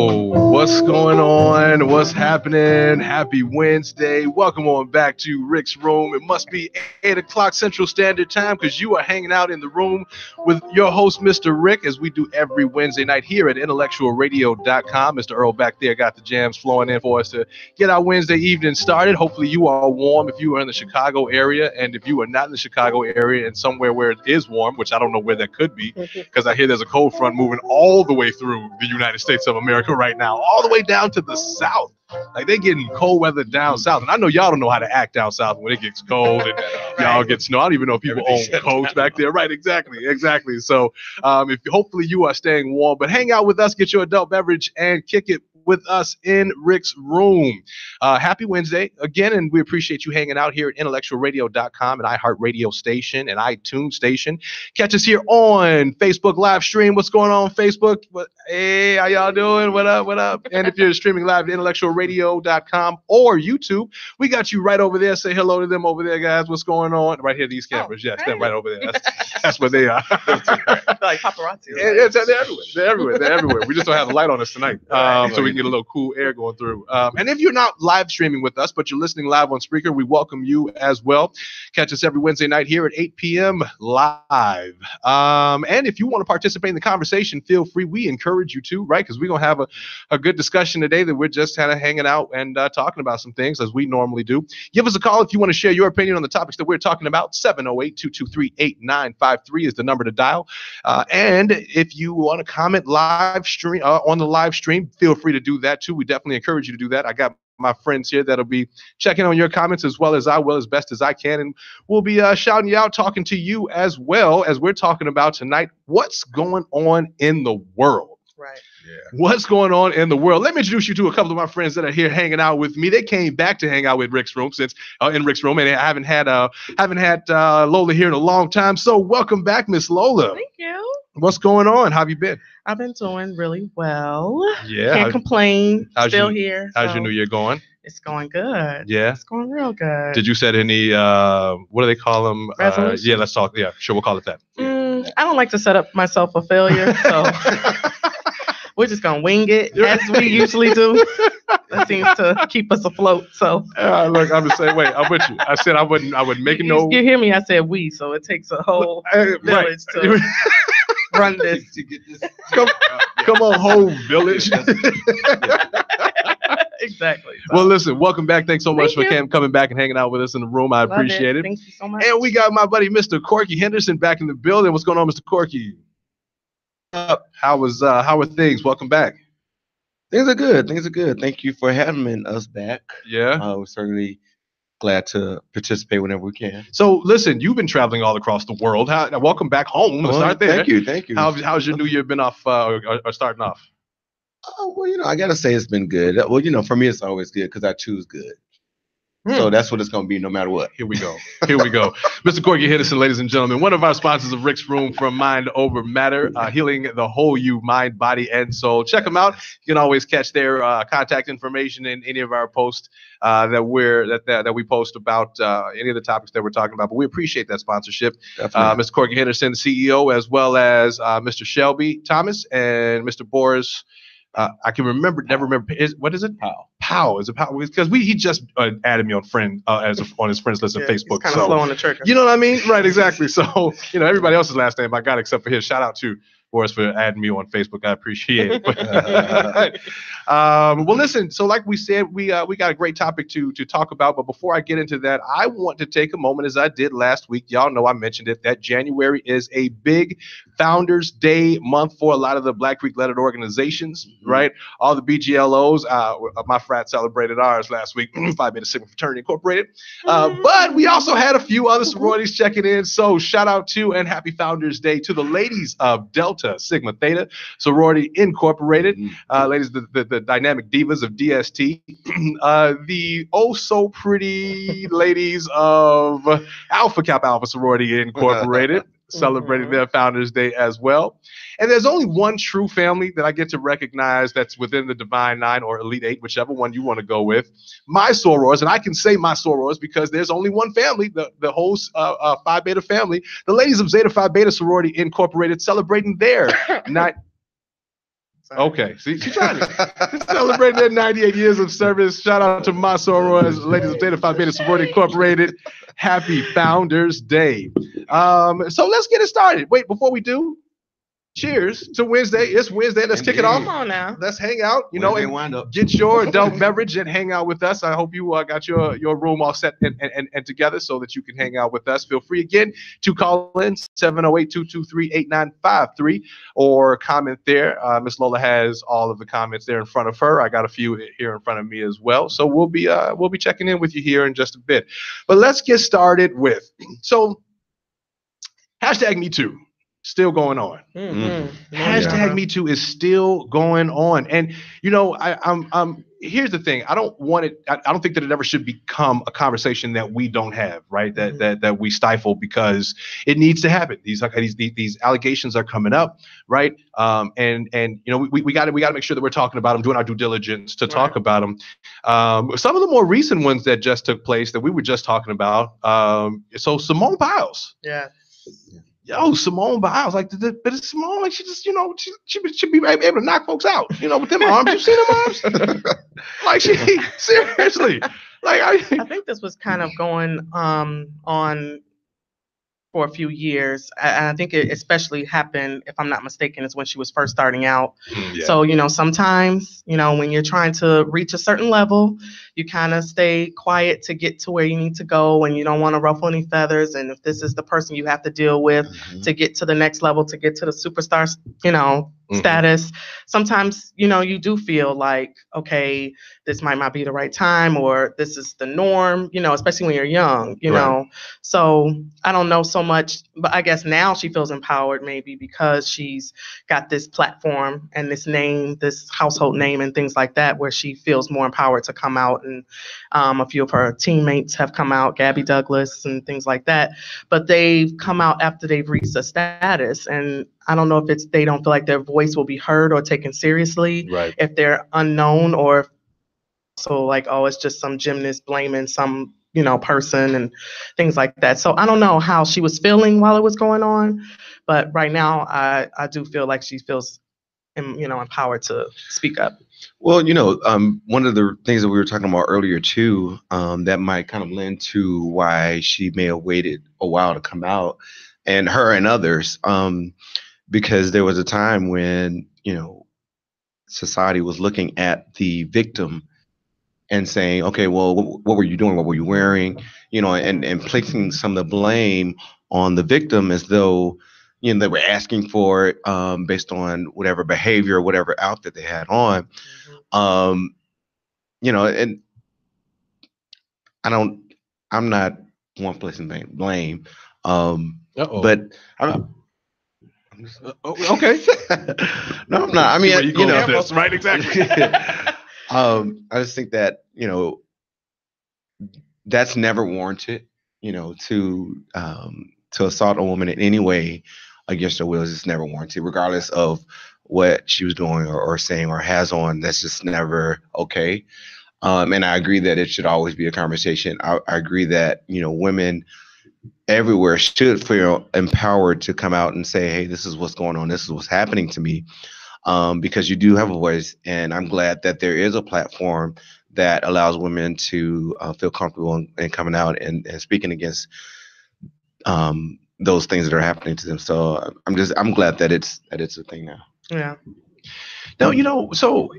What's going on? What's happening? Happy Wednesday. Welcome on back to Rick's Room. It must be 8 o'clock Central Standard Time because you are hanging out in the room with your host, Mr. Rick, as we do every Wednesday night here at IntellectualRadio.com. Mr. Earl back there got the jams flowing in for us to get our Wednesday evening started. Hopefully you are warm if you are in the Chicago area, and if you are not in the Chicago area and somewhere where it is warm, which I don't know where that could be, because I hear there's a cold front moving all the way through the United States of America right now, all the way down to the south. Like, they're getting cold weather down south. And I know y'all don't know how to act down south when it gets cold and y'all get snow. I don't even know if people own coats back there. Right, exactly. So hopefully you are staying warm, but hang out with us, get your adult beverage, and kick it with us in Rick's Room. Happy Wednesday again, and we appreciate you hanging out here at IntellectualRadio.com, an iHeartRadio station, an iTunes station. Catch us here on Facebook live stream. What's going on Facebook? Hey, how y'all doing? What up? And if you're streaming live at IntellectualRadio.com or YouTube, we got you right over there. Say hello to them over there, guys. What's going on? Right here, these cameras. Yes, them right over there. That's what they are. Like paparazzi. They're everywhere. We just don't have the light on us tonight, so we can get a little cool air going through. And if you're not live streaming with us, but you're listening live on Spreaker, we welcome you as well. Catch us every Wednesday night here at 8 p.m. live. And if you want to participate in the conversation, feel free. We encourage you to, right? Because we're going to have a good discussion today that we're just kind of hanging out and talking about some things as we normally do. Give us a call if you want to share your opinion on the topics that we're talking about. 708-223-8953 is the number to dial. And if you want to comment live stream on the live stream, feel free to do that too. We definitely encourage you to do that. I got my friends here that'll be checking on your comments as well as I will, as best as I can, and we'll be shouting you out, talking to you as well, as we're talking about tonight what's going on in the world. Right. Yeah. What's going on in the world? Let me introduce you to a couple of my friends that are here hanging out with me. They came back to hang out with Rick's Room in Rick's Room, and I haven't had Lola here in a long time. So welcome back, Miss Lola. Thank you. What's going on? How have you been? I've been doing really well. Yeah. Can't complain. Still here. How's your new year going? It's going good. Yeah. It's going real good. Did you set any, what do they call them? Resolutions? Yeah, let's talk. Yeah, sure. We'll call it that. I don't like to set up myself a failure, so we're just going to wing it as we usually do. That seems to keep us afloat. So look, I'm the same way. I'm with you. I said I wouldn't make it no. You hear me? I said we, so it takes a whole village to run this. Come on, whole village. Exactly. So. Well, listen, welcome back. Thanks so much for coming back and hanging out with us in the room. I appreciate it. Thank you so much. And we got my buddy, Mr. Corky Henderson, back in the building. What's going on, Mr. Corky? How are things? Welcome back. Things are good. Thank you for having us back. Yeah. We're certainly glad to participate whenever we can. So, listen, you've been traveling all across the world. Welcome back home. Let's start there. Thank you. How's your new year been off or starting off? Well, I got to say it's been good. Well, for me, it's always good because I choose good. So that's what it's going to be no matter what. Here we go. Mr. Corky Henderson, ladies and gentlemen, one of our sponsors of Rick's Room, from Mind Over Matter, healing the whole you, mind, body, and soul. Check them out. You can always catch their contact information in any of our posts that we post about any of the topics that we're talking about. But we appreciate that sponsorship. Mr. Corky Henderson, the CEO, as well as Mr. Shelby Thomas and Mr. Boris. I can never remember. What is it? Powell. Is it Powell? Because he just added me on on his friends list on Facebook. Kind of slow on the trigger. You know what I mean? Right, exactly. So, everybody else's last name I got except for his. Shout out to Boris for adding me on Facebook. I appreciate it. Well, listen. So, like we said, we got a great topic to talk about. But before I get into that, I want to take a moment, as I did last week. Y'all know I mentioned it, that January is a big Founders Day month for a lot of the Black Creek-led organizations, right? All the BGLOs. My frat celebrated ours last week, Phi Beta Sigma Fraternity Incorporated. But we also had a few other sororities checking in. So shout out to and happy Founders Day to the ladies of Delta Sigma Theta Sorority Incorporated, ladies, the dynamic divas of DST, the oh so pretty ladies of Alpha Kappa Alpha Sorority Incorporated, celebrating their Founders Day as well. And there's only one true family that I get to recognize that's within the Divine Nine or Elite Eight, whichever one you want to go with. My sorors, and I can say my sorors because there's only one family, the whole Phi Beta family, the ladies of Zeta Phi Beta Sorority Incorporated, celebrating their night. Sorry. Okay, see, she's trying to celebrate their 98 years of service. Shout out to my sorors, ladies of Theta Phi Beta Sorority Incorporated. Happy Founders Day. So let's get it started. Wait, before we do, cheers to Wednesday. It's Wednesday. Let's kick it off. Come on now. Let's hang out, and wind up. get your adult beverage and hang out with us. I hope you got your room all set and together so that you can hang out with us. Feel free again to call in 708-223-8953 or comment there. Miss Lola has all of the comments there in front of her. I got a few here in front of me as well. So we'll be checking in with you here in just a bit. But let's get started with #MeToo. Still going on. Mm-hmm. #Me Too is still going on, and I'm here's the thing. I don't want it. I don't think that it ever should become a conversation that we don't have, right? That we stifle, because it needs to happen. These allegations are coming up, right? And we got to make sure that we're talking about them, doing our due diligence to talk about them. Some of the more recent ones that just took place that we were just talking about. So Simone Biles. Yeah. Yo, Simone Biles, but it's Simone, like she just, she should be able to knock folks out, with them arms. You seen them arms? Like seriously, I think this was kind of going on for a few years. And I think it especially happened, if I'm not mistaken, is when she was first starting out. Yeah. So, sometimes, when you're trying to reach a certain level, you kind of stay quiet to get to where you need to go, and you don't want to ruffle any feathers. And if this is the person you have to deal with to get to the next level, to get to the superstar, status, sometimes, you do feel like, okay, this might not be the right time, or this is the norm, especially when you're young, Right. So I don't know so much, but I guess now she feels empowered, maybe because she's got this platform and this name, this household name and things like that, where she feels more empowered to come out. And a few of her teammates have come out, Gabby Douglas and things like that, but they've come out after they've reached a status. And I don't know if they don't feel like their voice will be heard or taken seriously, Right. if they're unknown, or so like, oh, it's just some gymnast blaming some, person and things like that. So I don't know how she was feeling while it was going on, but right now I do feel like she feels, empowered to speak up. Well, one of the things that we were talking about earlier too, that might kind of lend to why she may have waited a while to come out, and her and others, because there was a time when, society was looking at the victim and saying, okay, well, what were you doing? What were you wearing? And placing some of the blame on the victim, as though, they were asking for it based on whatever behavior, whatever outfit they had on. And I'm not one placing blame. But okay. No, I'm not. I mean, Where you go with this, right? Exactly. I just think that, that's never warranted, to assault a woman in any way against her will is just never warranted, regardless of what she was doing or saying or has on. That's just never okay. And I agree that it should always be a conversation. I agree that, women everywhere should feel empowered to come out and say, hey, this is what's going on. This is what's happening to me. Because you do have a voice, and I'm glad that there is a platform that allows women to feel comfortable in coming out and speaking against those things that are happening to them. So I'm glad that it's a thing now. Yeah. No, so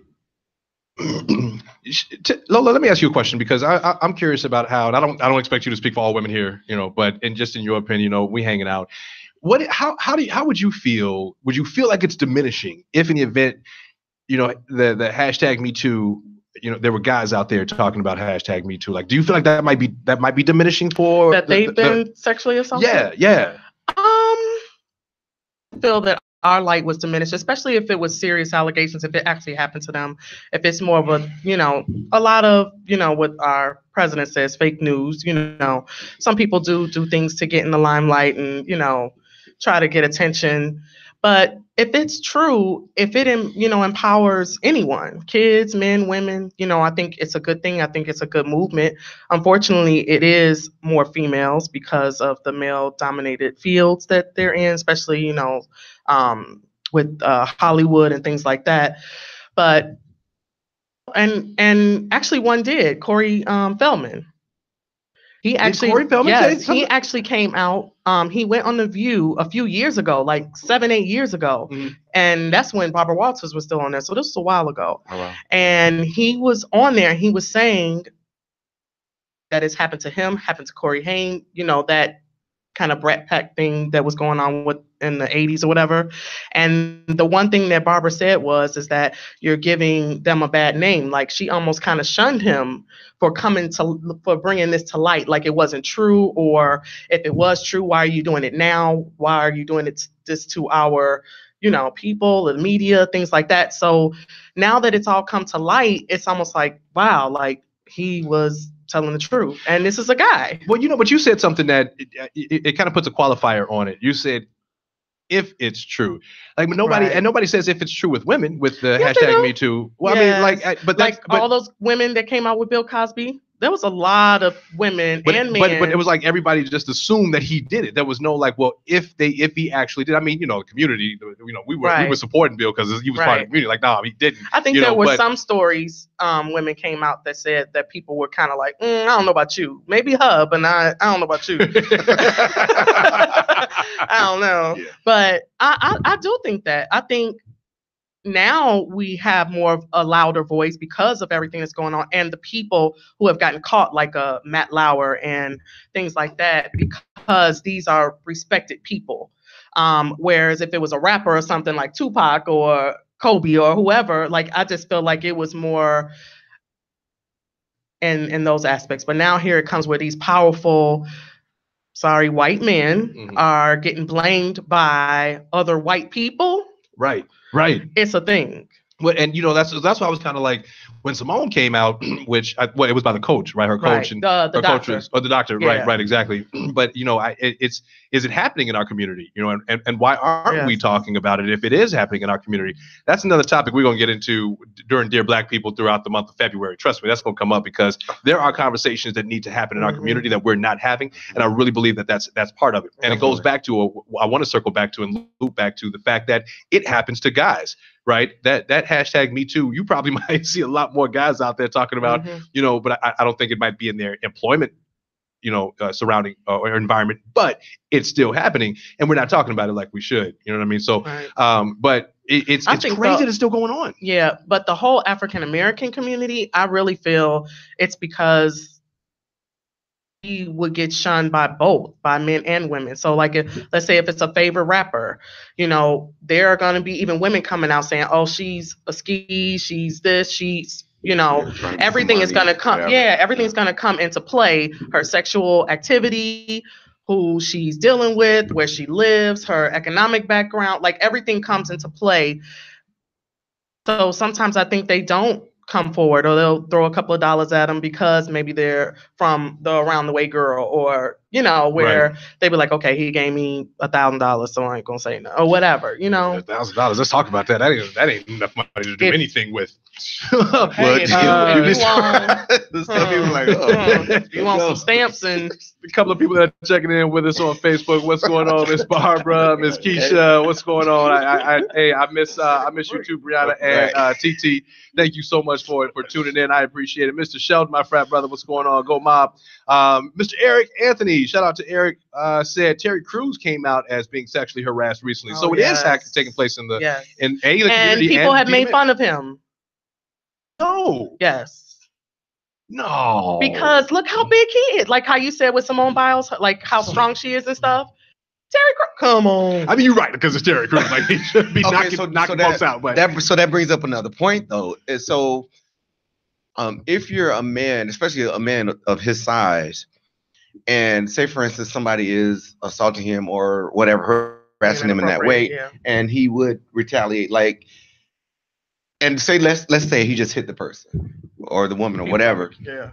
Lola, let me ask you a question, because I'm curious about how, and I don't expect you to speak for all women here, but just in your opinion, we hanging out. How would you feel? Would you feel like it's diminishing if, in the event, the hashtag Me Too, there were guys out there talking about hashtag Me Too? Like, do you feel like that might be diminishing for that they've been sexually assaulted? Yeah. I feel that our light was diminished, especially if it was serious allegations, if it actually happened to them. If it's more of a, a lot of, what our president says, fake news, some people do things to get in the limelight and, try to get attention. But if it's true, if it, empowers anyone, kids, men, women, I think it's a good thing. I think it's a good movement. Unfortunately, it is more females because of the male dominated fields that they're in, especially, with Hollywood and things like that. But and actually one did, Corey Feldman. He actually, Corey Feldman say yes, something? he actually came out. He went on The View a few years ago, like 7-8 years ago, and that's when Barbara Walters was still on there. So this was a while ago. Oh, wow. And he was on there. And he was saying that it's happened to him, happened to Corey Haim. You know, that kind of Brat Pack thing that was going on with in the 80s or whatever. And the one thing that Barbara said is that you're giving them a bad name. Like she almost kind of shunned him for bringing this to light, like it wasn't true, or if it was true, why are you doing it now? Why are you doing this to our, people, the media, things like that. So now that it's all come to light, it's almost like, wow, like he was telling the truth, and this is a guy. Well, but you said something that it kind of puts a qualifier on it. You said if it's true, like nobody says if it's true with women with the hashtag Me Too. Well, yes. I mean, but all those women that came out with Bill Cosby. There was a lot of women and men. But it was like everybody just assumed that he did it. There was no like, well, if he actually did. I mean, the community, we were supporting Bill because he was part of the community. Like, no, he didn't. I think there were some stories. Women came out that said that people were kind of like, I don't know about you, maybe her, but I don't know about you. I don't know, yeah. But I do think that. I think now we have more of a louder voice because of everything that's going on and the people who have gotten caught, like Matt Lauer and things like that, because these are respected people. Whereas if it was a rapper or something like Tupac or Kobe or whoever, like I just feel like it was more in those aspects. But now here it comes where these powerful, white men are getting blamed by other white people. Right. It's a thing. Well, and that's why I was kind of like when Simone came out, which it was by the coach, right? Her coach and the her doctor. coaches, or the doctor, yeah. right, exactly. But is it happening in our community? And why aren't we talking about it if it is happening in our community? That's another topic we're gonna get into during Dear Black People throughout the month of February. Trust me, that's gonna come up because there are conversations that need to happen in our community that we're not having, and I really believe that that's part of it. And it goes back to I want to circle back to and loop back to the fact that it happens to guys. Right, that hashtag Me Too, you probably might see a lot more guys out there talking about, but I don't think it might be in their employment, surrounding or environment, but it's still happening, and we're not talking about it like we should. You know what I mean? So, but it's crazy that it's still going on. Yeah, but the whole African American community, I really feel it's because he would get shunned by men and women. So like let's say if it's a favorite rapper, there are going to be even women coming out saying, oh, she's a ski, she's this, she's, everything is going to come. Everything's going to come into play. Her sexual activity, who she's dealing with, where she lives, her economic background, like everything comes into play. So sometimes I think they don't come forward, or they'll throw a couple of dollars at them because maybe they're from the Around the Way girl, or where they be like, okay, he gave me $1,000, so I ain't gonna say no, or whatever, $1,000. Let's talk about that. That ain't enough money to do anything with. You want some stamps, and a couple of people that are checking in with us on Facebook. What's going on, Miss Barbara, Miss Keisha? What's going on? I miss you too, Brianna and TT. Thank you so much for tuning in. I appreciate it. Mr. Sheldon, my frat brother, what's going on? Go Mob. Mr. Eric Anthony, shout out to Eric, said Terry Crews came out as being sexually harassed recently. So it is taking place in the community. And people have made fun of him. No. Yes. No. Because look how big he is. Like how you said with Simone Biles, like how strong she is and stuff. Terry Crews, come on. I mean, you're right, because it's Terry Crews. Like he should be knocking folks out. But that brings up another point, though. So, if you're a man, especially a man of his size, and say, for instance, somebody is assaulting him or whatever, harassing him in that way, and he would retaliate, like, and say, let's say he just hit the person or the woman or whatever. Yeah.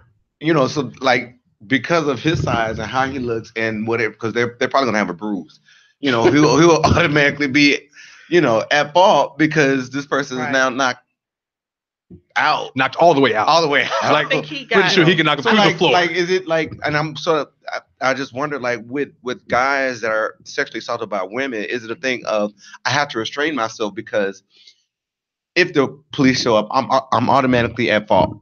So like, because of his size and how he looks and whatever, because they're probably gonna have a bruise. He'll automatically be, at fault because this person is now knocked all the way out. Like, I think he pretty sure he can knock him through the floor. Like, is it like? And I'm sort of, I just wonder, like with guys that are sexually assaulted by women, is it a thing of I have to restrain myself because if the police show up, I'm automatically at fault,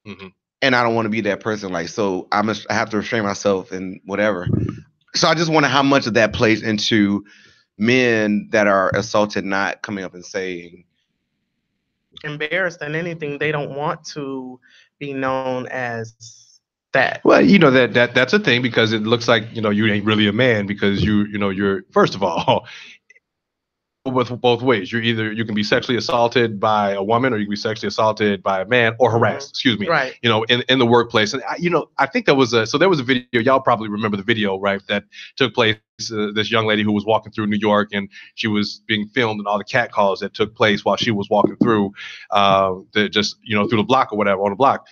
Mm-hmm. and I don't want to be that person. Like, so I have to restrain myself and whatever. So I just wonder how much of that plays into men that are assaulted not coming up and saying. Embarrassed than anything, they don't want to be known as that. Well, that's a thing because it looks like you ain't really a man because you're first of all with both ways. You can be sexually assaulted by a woman or you can be sexually assaulted by a man or harassed, excuse me, Right. in the workplace. And I think there was a video, y'all probably remember the video, right? That took place, this young lady who was walking through New York and she was being filmed and all the cat calls that took place while she was walking through, through the block or whatever on the block,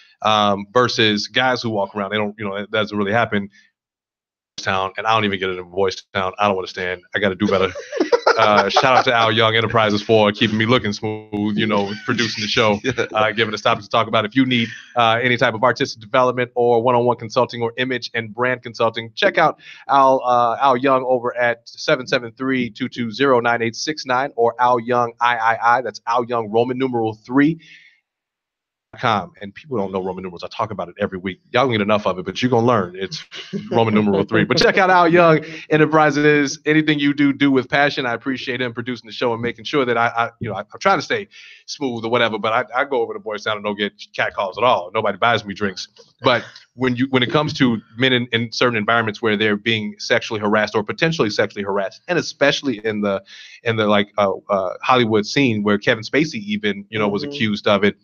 versus guys who walk around. They don't, it doesn't really happen. Town, and I don't even get it in voice town. I don't understand. I got to do better. Shout out to Al Young Enterprises for keeping me looking smooth, producing the show, giving us topics to talk about. If you need any type of artistic development or one-on-one consulting or image and brand consulting, check out Al Young over at 773-220-9869 or Al Young III. That's Al Young Roman numeral 3. And people don't know Roman numerals. I talk about it every week. Y'all don't get enough of it, but you're gonna learn. It's Roman numeral 3. But check out Al Young Enterprises. Anything you do with passion. I appreciate him producing the show and making sure that I'm trying to stay smooth or whatever. But I go over to Boys Town and don't get cat calls at all. Nobody buys me drinks. But when it comes to men in certain environments where they're being sexually harassed or potentially sexually harassed, and especially in the Hollywood scene where Kevin Spacey even was accused of it,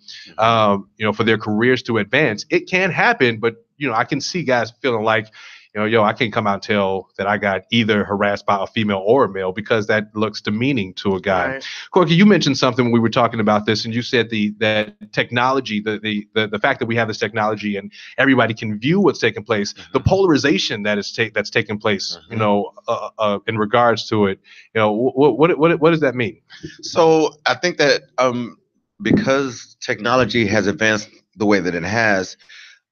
for their careers to advance, it can happen. But I can see guys feeling like, I can't come out and tell that I got either harassed by a female or a male because that looks demeaning to a guy. Right. Corky, you mentioned something when we were talking about this, and you said that technology, the fact that we have this technology and everybody can view what's taking place, the polarization that's taking place, in regards to it. What does that mean? So I think that because technology has advanced the way that it has,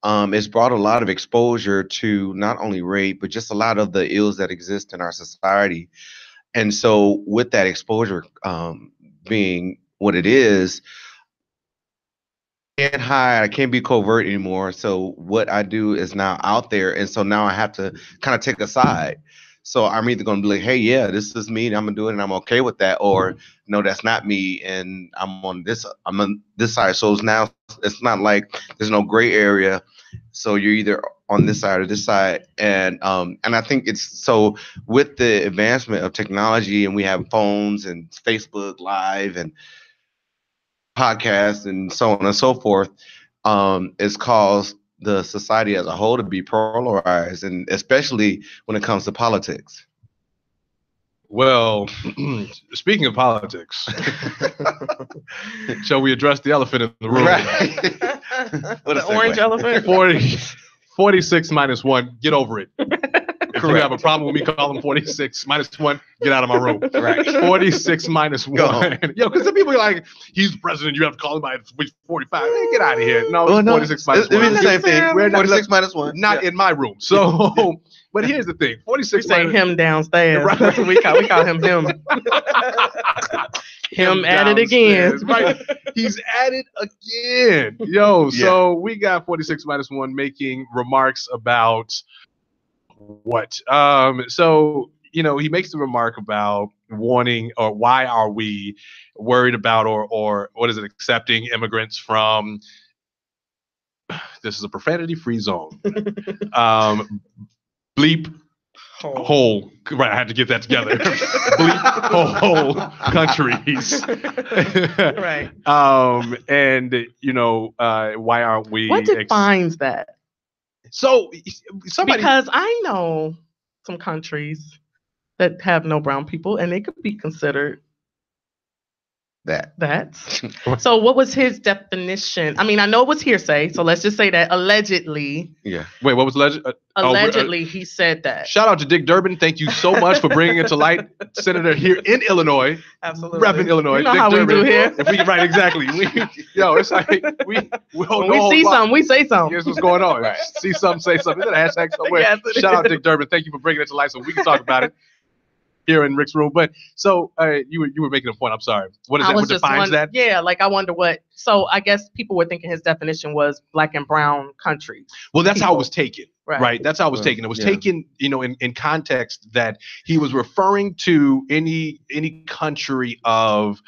it's brought a lot of exposure to not only rape, but just a lot of the ills that exist in our society. And so with that exposure being what it is, I can't hide, I can't be covert anymore. So what I do is now out there. And so now I have to kind of take a side. So I'm either going to be like, hey, yeah, this is me and I'm going to do it and I'm okay with that. Or no, that's not me. And I'm on this side. So it's not like there's no gray area. So you're either on this side or this side. And I think it's so with the advancement of technology and we have phones and Facebook Live and podcasts and so on and so forth, it's caused the society as a whole to be polarized, and especially when it comes to politics. Well, speaking of politics, shall we address the elephant in the room? Right. The orange elephant? 46 minus 1, get over it. If you have a problem with me calling 46 minus 1, get out of my room. Right. 46 minus 1. Because some people are like, he's the president, you have to call him by 45. Hey, get out of here. No, it's 46 minus 1. It's the same thing. We're 46 minus 1. Not in my room. So, but here's the thing. 46 We say him downstairs. Right. That's what we call him. Him at it again. Right. He's at it again. Yo, so we got 46 minus 1 making remarks about what? So, he makes the remark about warning, or why are we worried about or what is it, accepting immigrants from, this is a profanity-free zone. Bleep whole. Right, I had to get that together. Bleep whole countries. Right. And why aren't we? What defines that? So because I know some countries that have no brown people, and they could be considered That's so what was his definition? I mean, I know it was hearsay, so let's just say that allegedly. Yeah. Wait, what was alleged? Allegedly, he said that. Shout out to Dick Durbin. Thank you so much for bringing it to light. Senator here in Illinois. Absolutely. Repping Illinois. You know Dick how Durbin. we do here. If we can, right, exactly. It's like we don't know. When we see something, we say something. Here's what's going on. Right. See something, say something. Is that a hashtag somewhere? Yes, Shout out Dick Durbin. Thank you for bringing it to light so we can talk about it here in Rick's room. But so you were making a point. I'm sorry. What is that? What defines that? Yeah, like I wonder what. So I guess people were thinking his definition was black and brown countries. Well, that's how it was taken. Right. That's how it was taken. It was taken, in context that he was referring to any country of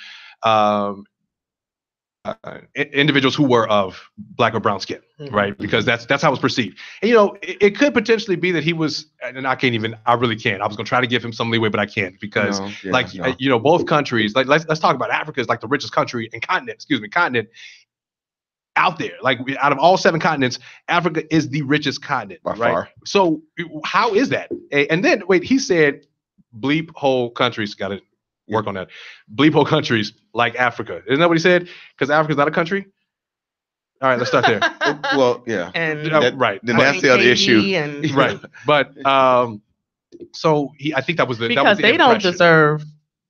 individuals who were of black or brown skin, right? Because that's how it was perceived. And it could potentially be that he was, and I really can't. I was gonna try to give him some leeway, but I can't because both countries, like let's talk about Africa is like the richest country and continent out there. Like out of all 7 continents, Africa is the richest continent, by right? far. So how is that? And then wait, he said, bleep whole countries, got to work on that. Bleep whole countries like Africa. Isn't that what he said? Because Africa's not a country. All right, let's start there. Well, yeah. And right. Then that's the other issue. Right. But so I think that was the because they don't deserve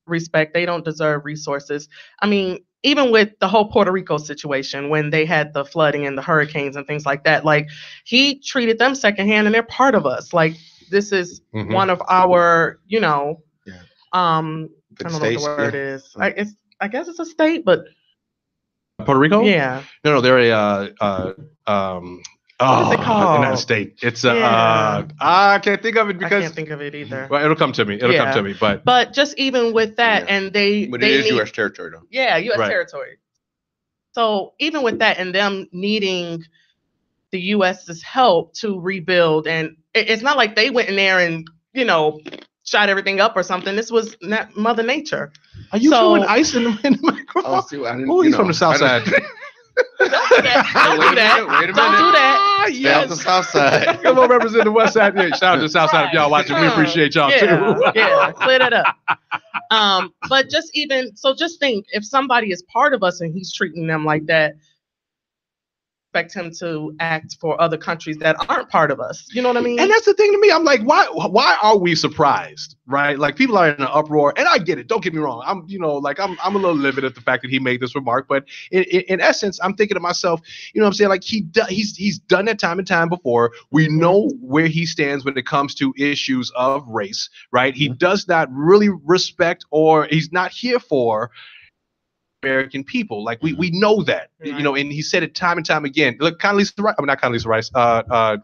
respect. They don't deserve resources. I mean, even with the whole Puerto Rico situation, when they had the flooding and the hurricanes and things like that, like he treated them secondhand and they're part of us. Like this is one of our, I don't know what the word is. I guess it's a state, but Puerto Rico? Yeah. No, they're what is it called? Not a state. It's I can't think of it because I can't think of it either. Well, it'll come to me. It'll come to me. But just even with that, and but it is U.S. territory though. Yeah, U.S. territory. So even with that, and them needing the U.S.'s help to rebuild, and it's not like they went in there and shot everything up or something. This was not Mother Nature. Are you throwing ice in the microphone? Oh, he's from the South Side. Don't do that. Wait a minute. Don't do that. Yes. The South Side. Come on, represent the West Side. Yeah, shout out to the South Side if y'all watching. We appreciate y'all too. Yeah, clear that up. But just think, if somebody is part of us and he's treating them like that, expect him to act for other countries that aren't part of us. You know what I mean? And that's the thing to me. I'm like, why are we surprised? Right? Like people are in an uproar, and I get it. Don't get me wrong. I'm a little livid at the fact that he made this remark, but in essence, I'm thinking to myself, what I'm saying? Like he's done that time and time before. We know where he stands when it comes to issues of race, right? He does not really respect, or he's not here for American people. Like we know that, and he said it time and time again. Look, Condoleezza Rice. I mean, not Condoleezza Rice.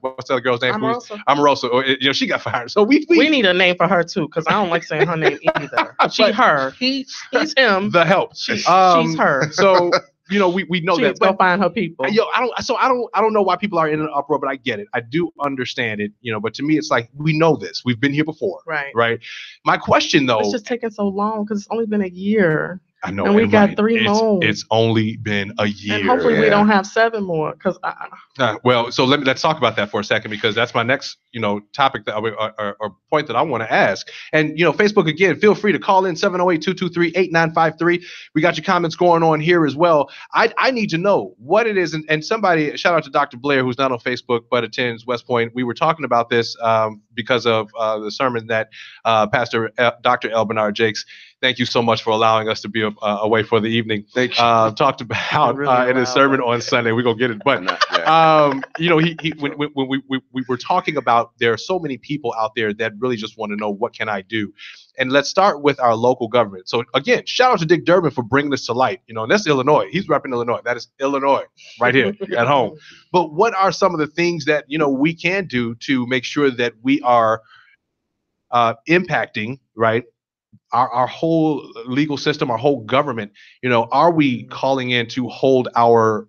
What's the other girl's name? Omarosa. She got fired. So we need a name for her too, because I don't like saying her name either. Her. He's him. The help. She's her. So we know that. Go find her people. I don't know why people are in an uproar, but I get it. I do understand it. But to me, it's like we know this. We've been here before. Right. My question though. It's just taking so long because it's only been a year. I know, and we got 3 more. It's only been a year, and hopefully we don't have 7 more. Because so let's talk about that for a second, because that's my next topic that or point that I want to ask. And Facebook again, feel free to call in 708-223-8953. We got your comments going on here as well. I need to know what it is, and somebody shout out to Dr. Blair, who's not on Facebook but attends West Point. We were talking about this because of the sermon that Pastor Dr. L. Bernard Jakes. Thank you so much for allowing us to be away for the evening. Thank you. Talked about in his sermon on Sunday. We're gonna get it, but when we were talking about, there are so many people out there that really just want to know, what can I do? And let's start with our local government. So again, shout out to Dick Durbin for bringing this to light. And that's Illinois. He's repping Illinois. That is Illinois right here at home. But what are some of the things that we can do to make sure that we are impacting, right, our whole legal system, our whole government? Are we calling in to hold our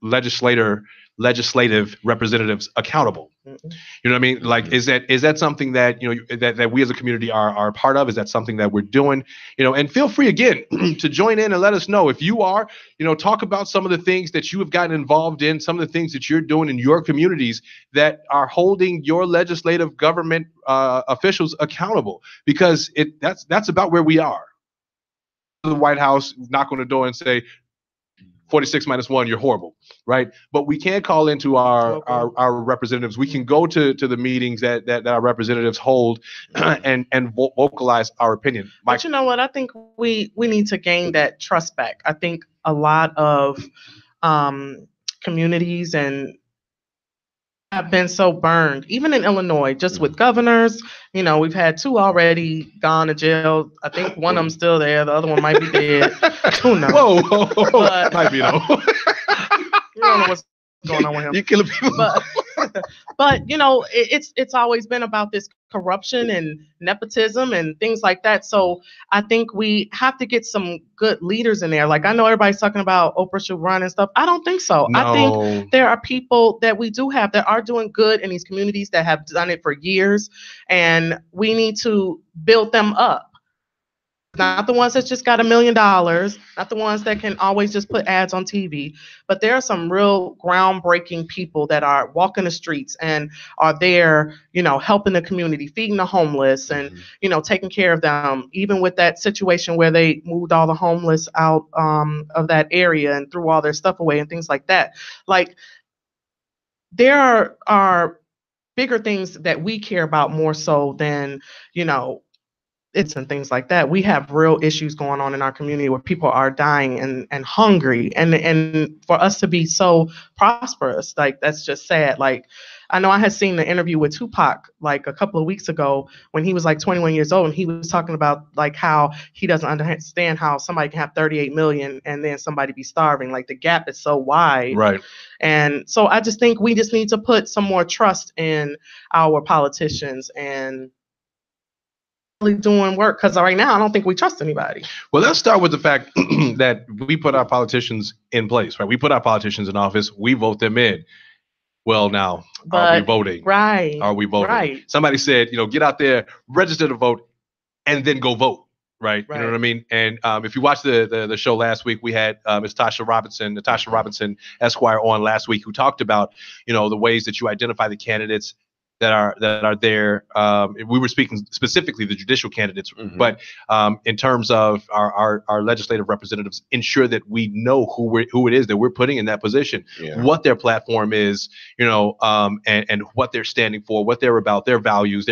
legislative representatives accountable? You know what I mean? Like, is that something that that we as a community are a part of? Is that something that we're doing? And feel free again to join in and let us know if you are. Talk about some of the things that you have gotten involved in, some of the things that you're doing in your communities that are holding your legislative government officials accountable, because that's about where we are. the White House, knock on the door and say, 46 minus 1, you're horrible, right? But we can call into our representatives. We can go to the meetings that our representatives hold and vocalize our opinion. But you know what? I think we need to gain that trust back. I think a lot of communities and have been so burned, even in Illinois, just with governors. You know, we've had 2 already gone to jail. I think one of them's still there. The other one might be dead. Who knows? Whoa. But, might be though. You don't know what's going on with him. You're killing people. But you know, it's always been about this corruption and nepotism and things like that. So I think we have to get some good leaders in there. Like, I know everybody's talking about Oprah should run and stuff. I don't think so. No. I think there are people that we do have that are doing good in these communities that have done it for years, and we need to build them up. Not the ones that just got $1 million, not the ones that can always just put ads on TV, but there are some real groundbreaking people that are walking the streets and are there, you know, helping the community, feeding the homeless and, you know, taking care of them. Even with that situation where they moved all the homeless out of that area and threw all their stuff away and things like that. Like, there are bigger things that we care about more so than, you know, it's and things like that. We have real issues going on in our community where people are dying and hungry, and for us to be so prosperous, like, that's just sad. Like, I know I had seen the interview with Tupac like a couple of weeks ago when he was like 21 years old, and he was talking about like how he doesn't understand how somebody can have 38 million and then somebody be starving. Like, the gap is so wide. Right. And so I just think we just need to put some more trust in our politicians and doing work, because right now I don't think we trust anybody. Well, let's start with the fact that we put our politicians in place, right? We put our politicians in office. We vote them in. Well, now, are we voting? Right. Are we voting? Right. Somebody said, you know, get out there, register to vote, and then go vote. Right. You know what I mean? And if you watched the show last week, we had Ms. Natasha Robinson Esquire on last week, who talked about, you know, the ways that you identify the candidates that are there. We were speaking specifically the judicial candidates, but in terms of our legislative representatives, ensure that we know who it is that we're putting in that position, what their platform is, you know, and what they're standing for, what they're about, their values,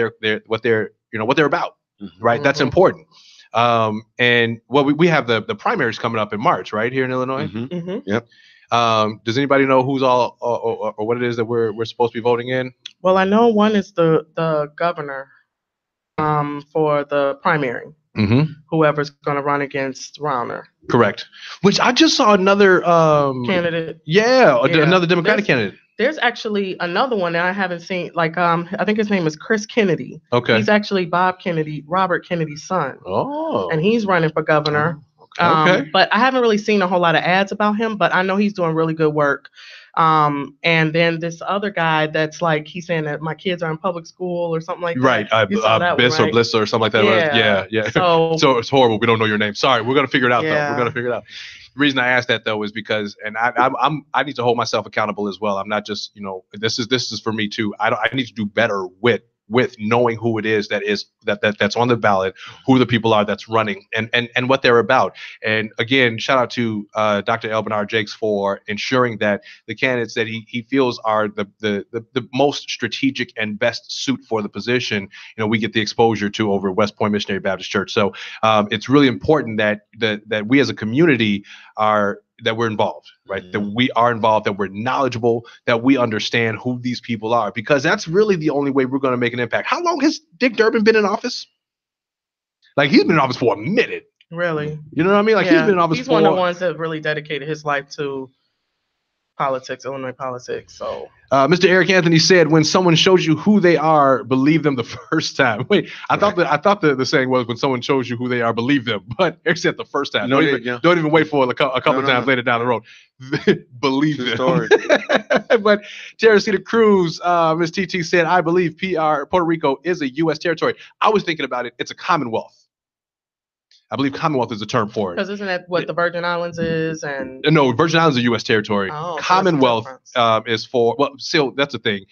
what they're about, right? That's important. And well, we have the primaries coming up in March, right, here in Illinois. Yep. Does anybody know who's all or what it is that we're supposed to be voting in? Well, I know one is the governor for the primary. Whoever's going to run against Rauner. Correct. Which I just saw another candidate. Yeah, another Democratic candidate. There's actually another one that I haven't seen. Like, I think his name is Chris Kennedy. Okay. He's actually Robert Kennedy's son. Oh. And he's running for governor. Okay. But I haven't really seen a whole lot of ads about him, but I know he's doing really good work. And then this other guy that's like, he's saying that my kids are in public school or something like that. Right. Biss or Bliss or something like that. Yeah. So it's horrible. We don't know your name. Sorry. We're going to figure it out, though. We're going to figure it out. The reason I asked that, though, is because, and I need to hold myself accountable as well. I'm not just, you know, this is for me, too. I need to do better with knowing who it is that's on the ballot, who the people are that's running, and what they're about. And again, shout out to Dr. El Bernard Jakes for ensuring that the candidates that he feels are the most strategic and best suit for the position, you know, we get the exposure to over West Point Missionary Baptist Church. So it's really important that we as a community that we're involved, right? That we are involved, that we're knowledgeable, that we understand who these people are, because that's really the only way we're going to make an impact. How long has Dick Durbin been in office? Like, he's been in office for a minute. Really? You know what I mean? Like, he's been in office He's one of the ones that really dedicated his life to politics, Illinois politics. So Mr. Eric Anthony said, when someone shows you who they are, believe them the first time. Wait, I thought the saying was, when someone shows you who they are, believe them. But Eric said the first time. Don't even wait for a couple of times later down the road. Believe them. But Teresita Cruz, Ms. TT said, I believe Puerto Rico is a U.S. territory. I was thinking about it. It's a commonwealth. I believe Commonwealth is the term for it. Because isn't that what the Virgin Islands is? And no, Virgin Islands is a U.S. territory. Commonwealth is for, well, still, that's the thing.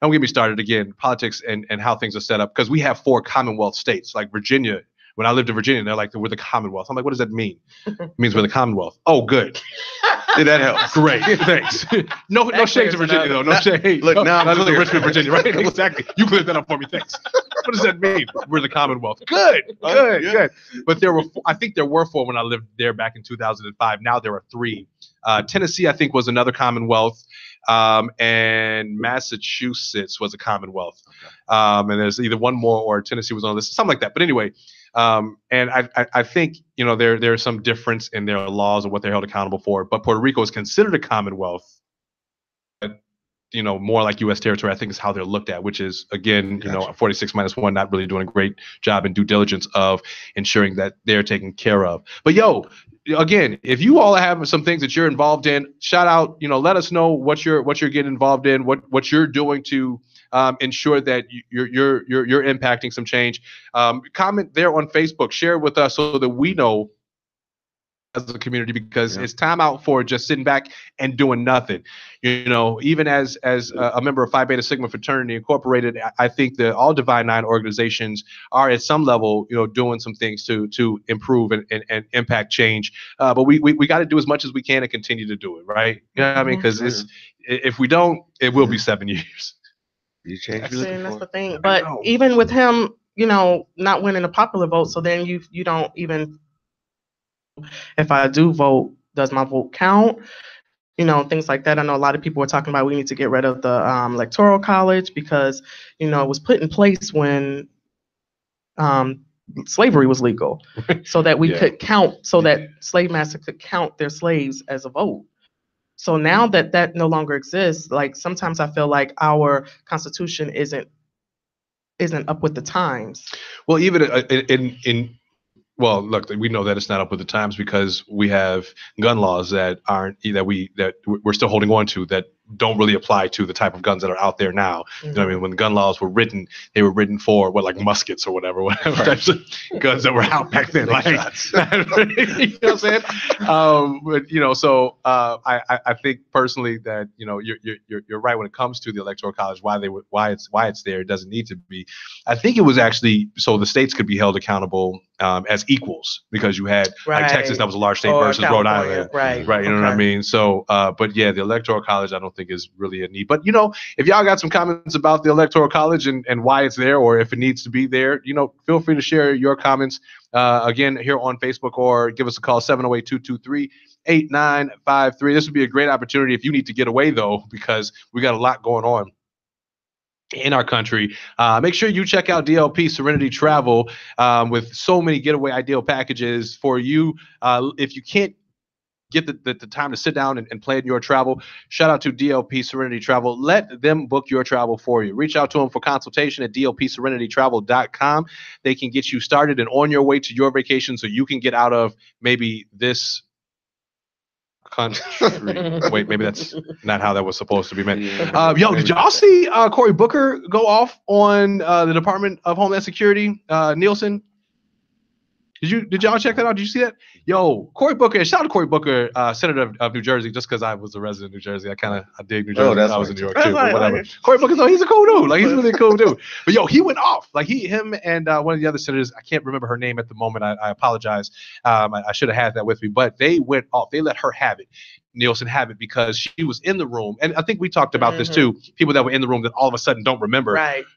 Don't get me started again, politics and how things are set up, because we have 4 Commonwealth states. Like Virginia when I lived in Virginia, they're like, we're the Commonwealth. I'm like, what does that mean? It means we're the Commonwealth. Oh, good. Yeah, that helps. Great, thanks. No shade to Virginia though. No shade. Look, now I'm clear. Richmond, Virginia, right? Exactly. You cleared that up for me. Thanks. What does that mean? We're the Commonwealth. Good. But I think there were 4 when I lived there back in 2005. Now there are 3. Tennessee, I think, was another Commonwealth, and Massachusetts was a Commonwealth. And there's either one more or Tennessee was on this, something like that. But anyway. And I think, there's some difference in their laws and what they're held accountable for. But Puerto Rico is considered a Commonwealth, but, more like U.S. territory, I think is how they're looked at, which is, again, 46 minus 1, not really doing a great job in due diligence of ensuring that they're taken care of. But again, if you all have some things that you're involved in, shout out, let us know what you're getting involved in, what you're doing to ensure that you're impacting some change. Comment there on Facebook, share with us so that we know as a community, because it's time out for just sitting back and doing nothing. Even as a member of Phi Beta Sigma Fraternity Incorporated, I think that all Divine Nine organizations are at some level, doing some things to improve and impact change. But we got to do as much as we can and continue to do it, right? You know what I mean? Because if we don't, it will be 7 years. You change. That's the thing. But even with him, not winning a popular vote, so then you don't even. If I do vote, does my vote count? Things like that. I know a lot of people are talking about we need to get rid of the electoral college because, it was put in place when slavery was legal, so that we could count, so that slave masters could count their slaves as a vote. So now that no longer exists, like sometimes I feel like our Constitution isn't up with the times. Well, even well, look, we know that it's not up with the times because we have gun laws that we're still holding on to that don't really apply to the type of guns that are out there now. Mm-hmm. You know what I mean? When the gun laws were written, they were written for like muskets or whatever types of guns that were out back then. Like, you know what I'm saying? But so I think personally that you're right when it comes to the Electoral College. Why it's there? It doesn't need to be. I think it was actually so the states could be held accountable as equals, because you had like Texas, that was a large state, versus California, Rhode Island, right? You know what I mean? So, but yeah, the Electoral College, I don't think is really a need. But if y'all got some comments about the Electoral College and why it's there, or if it needs to be there, feel free to share your comments again here on Facebook, or give us a call 708-223-8953. This would be a great opportunity if you need to get away though, because we got a lot going on in our country. Make sure you check out DLP Serenity Travel with so many getaway ideal packages for you. If you can't get the time to sit down and plan your travel, shout out to DLP Serenity Travel. Let them book your travel for you. Reach out to them for consultation at dlpserenitytravel.com. They can get you started and on your way to your vacation, so you can get out of maybe this country. Wait, maybe that's not how that was supposed to be meant. Did y'all see Cory Booker go off on the Department of Homeland Security, Nielsen? Did y'all check that out? Did you see that? Cory Booker, shout out to Cory Booker, Senator of New Jersey, just because I was a resident of New Jersey. I dig New Jersey. I was in New York too, but whatever. Cory Booker, he's a cool dude. Like, he's really a cool dude. But he went off. Like him and one of the other senators, I can't remember her name at the moment. I apologize. I should have had that with me, but they went off. They let her have it. Nielsen have it because she was in the room, and I think we talked about this too. People that were in the room that all of a sudden don't remember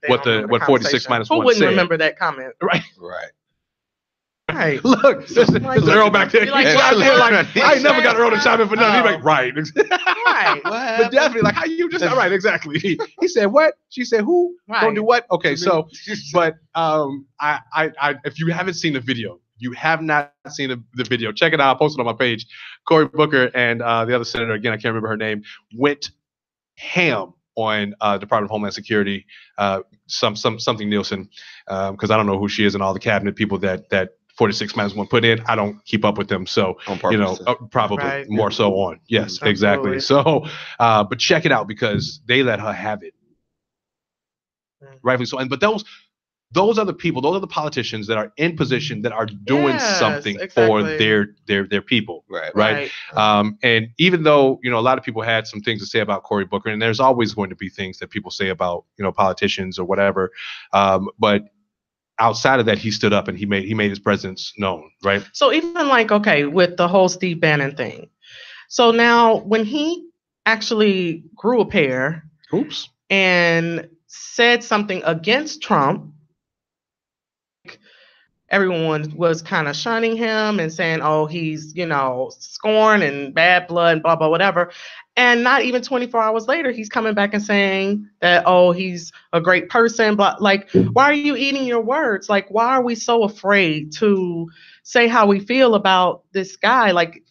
what 46 minus 1 Who wouldn't said. remember that comment? Right. Right. Look, there's Earl back there. I never got Earl to chime in for nothing. He's like, right. Right. But definitely, like, how you just, all right, exactly. He said, what? She said, who? Right. Don't do what? Okay, so, but I if you haven't seen the video, you have not seen the video, check it out. I'll post it on my page. Cory Booker and the other senator, again, I can't remember her name, went ham on Department of Homeland Security, something Nielsen, because I don't know who she is and all the cabinet people that 46 minus 1 put in. I don't keep up with them, so probably more so on. Yes, exactly. So, but check it out because they let her have it. Rightfully so. But those are the people, those are the politicians that are in position that are doing something for their people. Right. And even though, a lot of people had some things to say about Cory Booker, and there's always going to be things that people say about, politicians or whatever. But outside of that, he stood up and he made his presence known, right? So even like, okay, with the whole Steve Bannon thing. So now when he actually grew a pair Oops. and said something against Trump, everyone was kind of shunning him and saying, oh, he's, scorn and bad blood and blah, blah, whatever. And not even 24 hours later, he's coming back and saying that, oh, he's a great person. But like, why are you eating your words? Like, why are we so afraid to say how we feel about this guy? Like,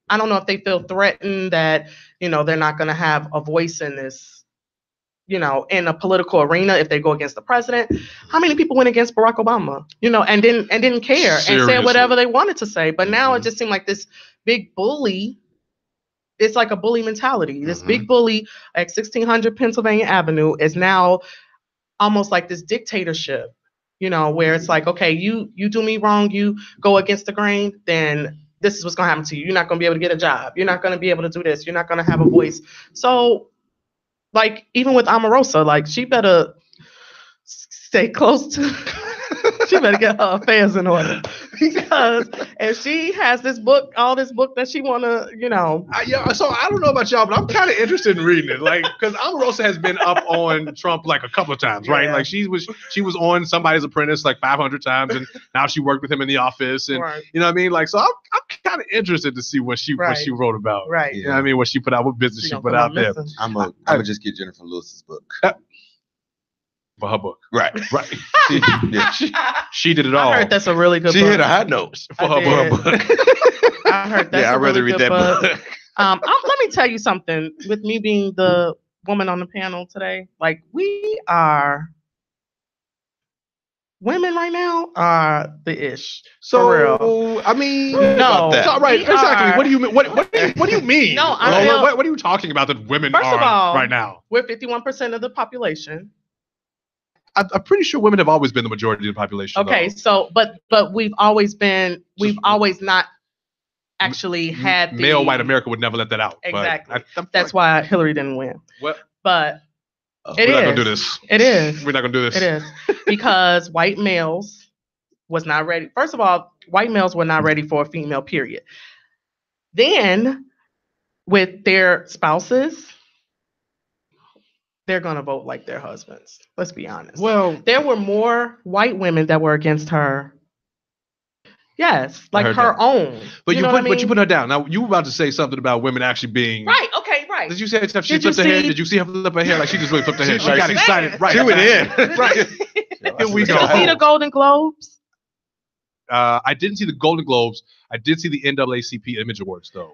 I don't know if they feel threatened that, they're not going to have a voice in this, in a political arena if they go against the president. How many people went against Barack Obama, and didn't care and said whatever they wanted to say? But now it just seemed like this big bully. It's like a bully mentality. This big bully at 1600 Pennsylvania Avenue is now almost like this dictatorship, where it's like, okay, you do me wrong, you go against the grain, then this is what's going to happen to you. You're not going to be able to get a job. You're not going to be able to do this. You're not going to have a voice. So, like, even with Omarosa, like, she better stay close to, she better get her affairs in order. Because if she has all this book that she want to, So I don't know about y'all, but I'm kind of interested in reading it. Like, because Omarosa has been up on Trump like a couple of times, right? Like she was on Somebody's Apprentice like 500 times, and now she worked with him in the office, and you know what I mean? Like, so I'm kind of interested to see what she wrote about, right? You know what I mean? What she put out, what business she put out there. I'm gonna just get Jennifer Lewis's book. For her book. Right. She did it all. I heard that's a really good book. She hit a high note for her book. I heard that's I'd rather read that book. Let me tell you something. With me being the woman on the panel today, like, women right now are the ish. So, for real. I mean, no, right? Exactly. What do you mean? What do you mean? No, what are you talking about that women are right now? We're 51% of the population. I'm pretty sure women have always been the majority of the population. Okay, though. so but we've always not actually had male white America would never let that out. Exactly. That's why Hillary didn't win. What? But we're not gonna do this. It is. We're not gonna do this. It is because white males was not ready. First of all, white males were not ready for a female. Period. Then, with their spouses, they're going to vote like their husbands. Let's be honest. Well, there were more white women that were against her. Yes, like her own. But you put her down. Now, you were about to say something about women actually being... Right, okay, right. Did you say she flipped her hair? Did you see her flip her hair? Like, she just really flipped her hair. She got excited. Right. She went in. Right. Here we go. Did you see the Golden Globes? I didn't see the Golden Globes. I did see the NAACP Image Awards, though.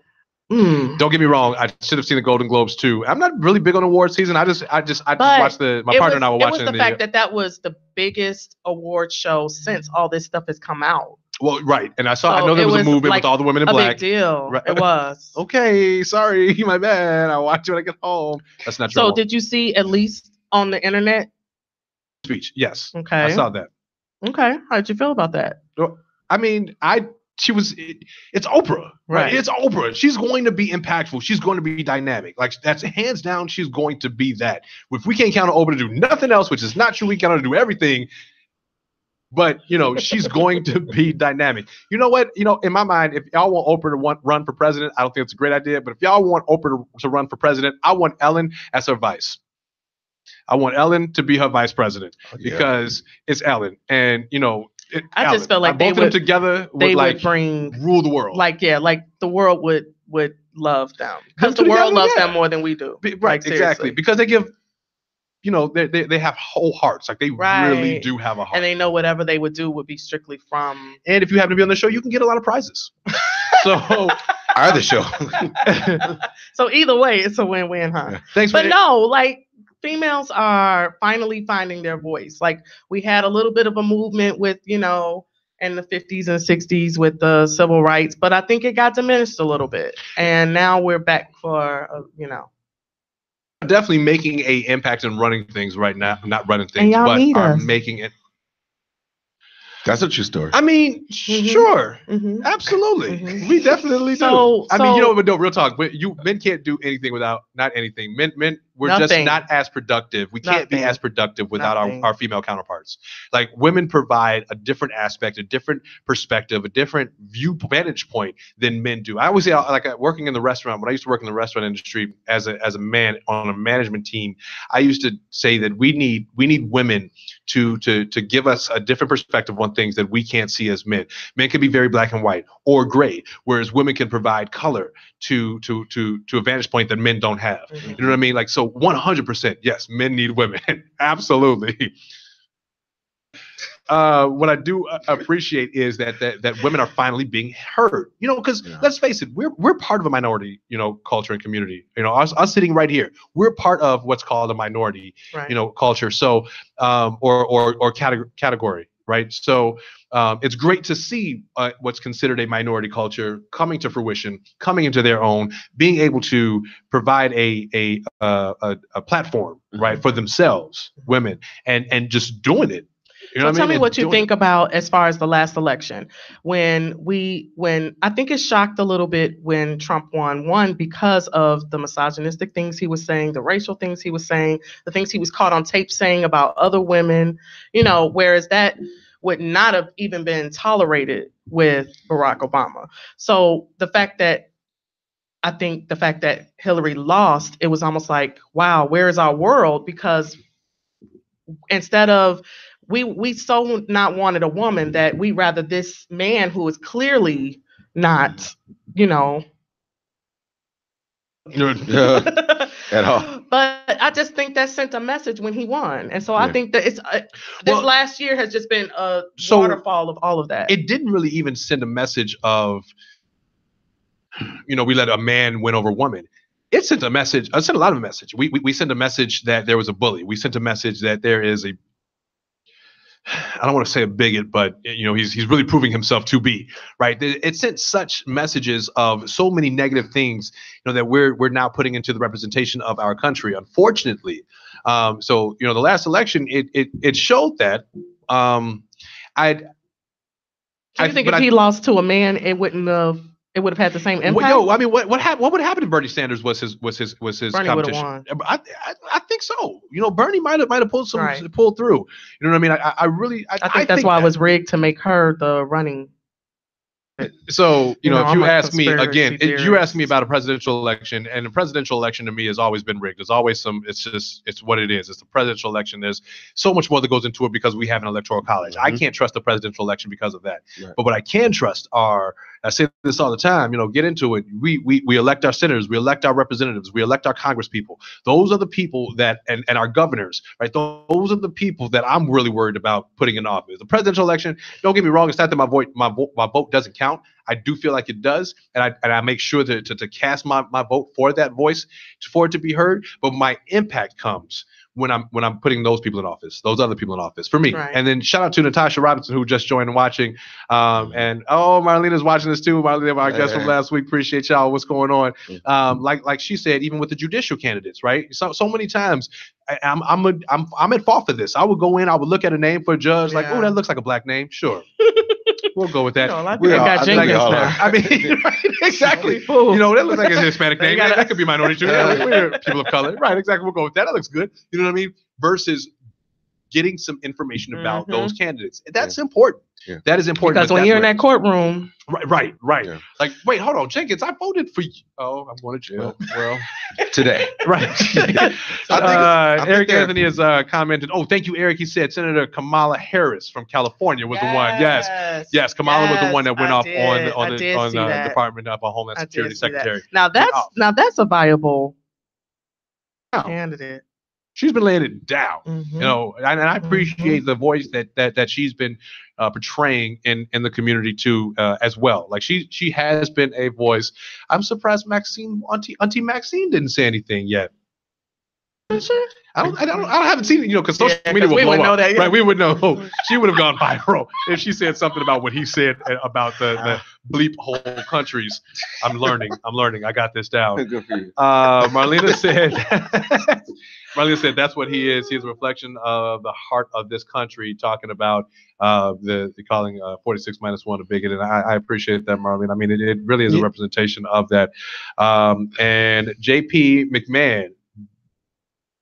Don't get me wrong. I should have seen the Golden Globes too. I'm not really big on award season. I just watched my partner and I were watching. It was the fact that was the biggest award show since all this stuff has come out. Well, right, and I know there was a movement with all the women in black. Big deal. Right. It was. Okay, sorry, my bad. I'll watch it when I get home. That's not true. So did you see at least on the internet? Speech, yes. Okay. I saw that. Okay, how did you feel about that? I mean, it's Oprah, right? It's Oprah. She's going to be impactful. She's going to be dynamic. Like, that's hands down. She's going to be that. If we can't count on Oprah to do nothing else, which is not true, we count on her to do everything. But she's going to be dynamic. You know what? In my mind, if y'all want Oprah to run for president, I don't think it's a great idea. But if y'all want Oprah to run for president, I want Ellen as her vice. I want Ellen to be her vice president because it's Ellen, and I just felt like both of them together would rule the world. Like the world would love them because the world loves them more than we do. Right, exactly. Because they give, they have whole hearts. Like, they really do have a heart, and they know whatever they would do would be strictly from. And if you happen to be on the show, you can get a lot of prizes. So are the show. So either way, it's a win-win, huh? Yeah. Thanks. But no, like, females are finally finding their voice. Like, we had a little bit of a movement with, in the 50s and 60s with the civil rights, but I think it got diminished a little bit. And now we're back for, Definitely making a impact in running things right now. Not running things, but are making it. That's a true story. I mean, sure, absolutely, we definitely do. I mean, you know, but no, real talk. But men can't do anything without not anything. Men, we're just not as productive. We can't be as productive without our female counterparts. Like women provide a different aspect, a different perspective, a different vantage point than men do. I always say, like working in the restaurant. When I used to work in the restaurant industry as a man on a management team, I used to say that we need women to give us a different perspective on things that we can't see as men. Men can be very black and white or gray, whereas women can provide color to a vantage point that men don't have. You know what I mean? Like, so 100%, yes, men need women. Absolutely. What I do appreciate is that women are finally being heard, you know, because let's face it, we're part of a minority, you know, culture and community. You know, us sitting right here, we're part of what's called a minority, you know, culture. So, or category, right? So, it's great to see what's considered a minority culture coming to fruition, coming into their own, being able to provide a platform, right, for themselves, women, and just doing it. You know so tell me what you think about as far as the last election, when I think it shocked a little bit when Trump won because of the misogynistic things he was saying, the racial things he was saying, the things he was caught on tape saying about other women, you know, whereas that would not have even been tolerated with Barack Obama. So the fact that Hillary lost, it was almost like, wow, where is our world? Because instead of we so not wanted a woman that we rather this man who is clearly not, you know, at all. But I just think that sent a message when he won, and so I think that it's this last year has just been a waterfall of all of that. It didn't really even send a message of, you know, we let a man win over a woman. It sent a message. It sent a lot of a message. We sent a message that there was a bully. We sent a message that there is a, I don't want to say a bigot, but you know, he's really proving himself to be, right. It sent such messages of so many negative things, you know, that we're now putting into the representation of our country, unfortunately. So, you know, the last election, it showed that. I think if he lost to a man, it would have had the same impact. I mean, what would happen if Bernie Sanders was his Bernie competition? I think so. You know, Bernie might have pulled through. You know what I mean? I think that's why it was rigged to make her the running. So, you know, if you ask me again, you ask me about a presidential election, and a presidential election to me has always been rigged. There's always it's what it is. It's a presidential election. There's so much more that goes into it because we have an electoral college. I can't trust the presidential election because of that. Right. But what I can trust are, I say this all the time, you know, get into it. We elect our senators, we elect our representatives, we elect our congresspeople. Those are the people that, and our governors, right? Those are the people that I'm really worried about putting in office. The presidential election, don't get me wrong, it's not that my vote doesn't count. I do feel like it does, and I make sure to cast my vote for that voice, for it to be heard. But my impact comes when I'm putting those people in office, those other people in office for me. Right. And then shout out to Natasha Robinson, who just joined watching. And Marlena's watching this too. Marlena, our guest from last week. Appreciate y'all. What's going on? Like she said, even with the judicial candidates, right? So many times I'm at fault for this. I would go in, I would look at a name for a judge, like, oh, that looks like a black name. Sure. We'll go with that. You know, got Jenkins now. I mean, right, exactly. You know, that looks like a Hispanic name. That could be minority too. We're people of color. Right, exactly. We'll go with that. That looks good. You know what I mean? Versus getting some information about those candidates. That's important. Yeah. That is important. Because when you're in that courtroom. Right. Yeah. Like, wait, hold on, Jenkins, I voted for you. Oh, I'm going to jail. Well, today. Right. Eric Anthony has commented, oh, thank you, Eric. He said Senator Kamala Harris from California was the one. Yes, Kamala was the one that went off on the Department of Homeland Security Secretary. Now that's a viable candidate. She's been laying it down, you know, and I appreciate the voice that she's been portraying in the community too, as well. Like she has been a voice. I'm surprised Auntie Maxine didn't say anything yet. I haven't seen it, because social media will blow up. Right, we would know. She would have gone viral if she said something about what he said about the bleep whole countries. I'm learning. I got this down. Good for you. Marlena said that's what he is. He's a reflection of the heart of this country, talking about the calling 46 minus 1 a bigot. And I appreciate that, Marlene. I mean, it really is a representation of that. And JP McMahon,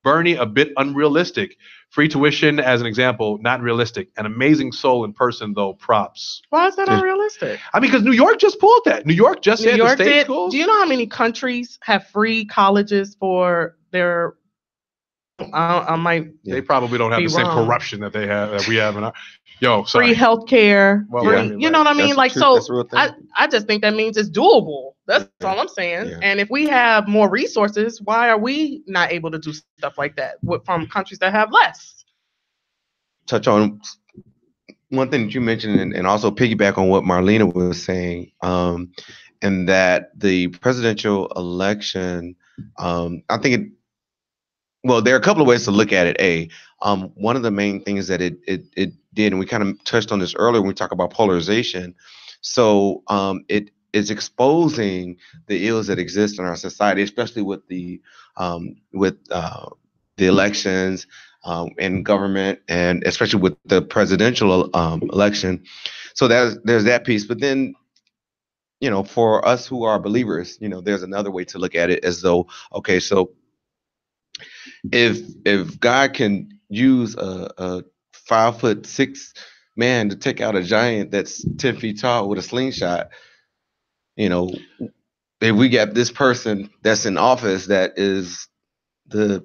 Bernie, a bit unrealistic. Free tuition, as an example, not realistic. An amazing soul in person, though. Props. Why is that unrealistic? I mean, because New York just pulled that. New York just said the state schools. Do you know how many countries have free colleges for their? I might. They probably don't have the same corruption that we have in our. Sorry. Free healthcare. You know what I mean? Like, so I just think that means it's doable. That's all I'm saying. Yeah. And if we have more resources, why are we not able to do stuff like that from countries that have less? Touch on one thing that you mentioned, and also piggyback on what Marlena was saying, and that the presidential election, I think there are a couple of ways to look at it. One of the main things that it did, and we kind of touched on this earlier when we talk about polarization. So it is exposing the ills that exist in our society, especially with the elections and government, and especially with the presidential election. So there's that piece. But then, for us who are believers, there's another way to look at it, as though, okay, so if God can use a 5'6" man to take out a giant that's 10 feet tall with a slingshot, if we got this person that's in office that is the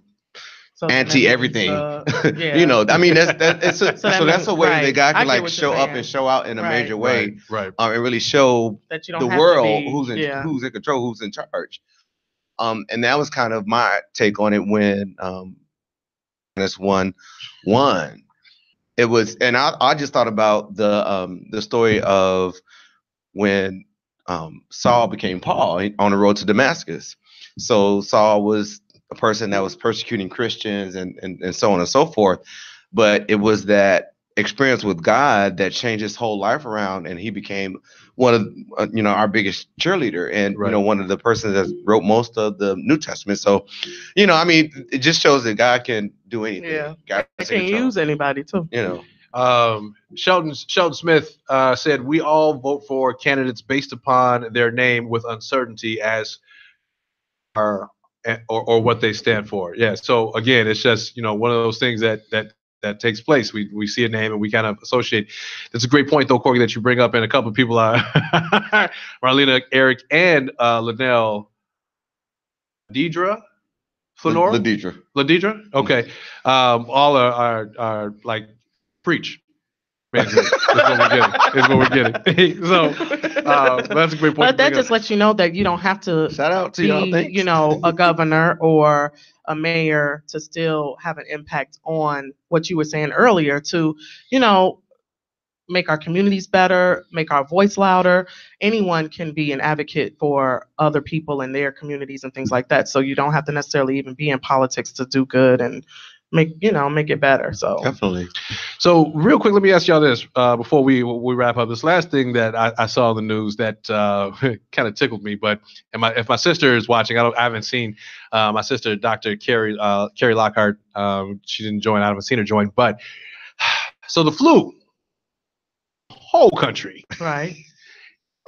anti everything, I mean, that's a way that God can show up and show out in a major way, and really show that you don't the have world to be, who's in control, who's in charge. And that was kind of my take on it when this one won. It was, and I just thought about the story of when Saul became Paul on the road to Damascus. So Saul was a person that was persecuting Christians and so on and so forth. But it was that experience with God that changed his whole life around, and he became one of our biggest cheerleader, and one of the persons that wrote most of the New Testament. So, I mean, it just shows that God can do anything. Yeah, God can use anybody too. Sheldon Smith said, "We all vote for candidates based upon their name with uncertainty as or what they stand for." Yeah. So again, it's just one of those things that takes place. We see a name and we kind of associate. That's a great point, though, Corky, that you bring up, and a couple of people are Marlena, Eric, and Linnell, Ladidra, Flanora, Ladidra. Okay, all are like preach. Basically, is what we're getting. So that's a great point. But that just lets you know that you don't have to shout out to y'all, a governor or a mayor to still have an impact on what you were saying earlier to, make our communities better, make our voice louder. Anyone can be an advocate for other people in their communities and things like that. So you don't have to necessarily even be in politics to do good and make it better. So definitely. So real quick, let me ask y'all this before we wrap up. This last thing that I saw in the news that kind of tickled me, but if my sister is watching, I haven't seen my sister, Dr. Carrie Lockhart. She didn't join. I haven't seen her join. But so the flu, whole country, right?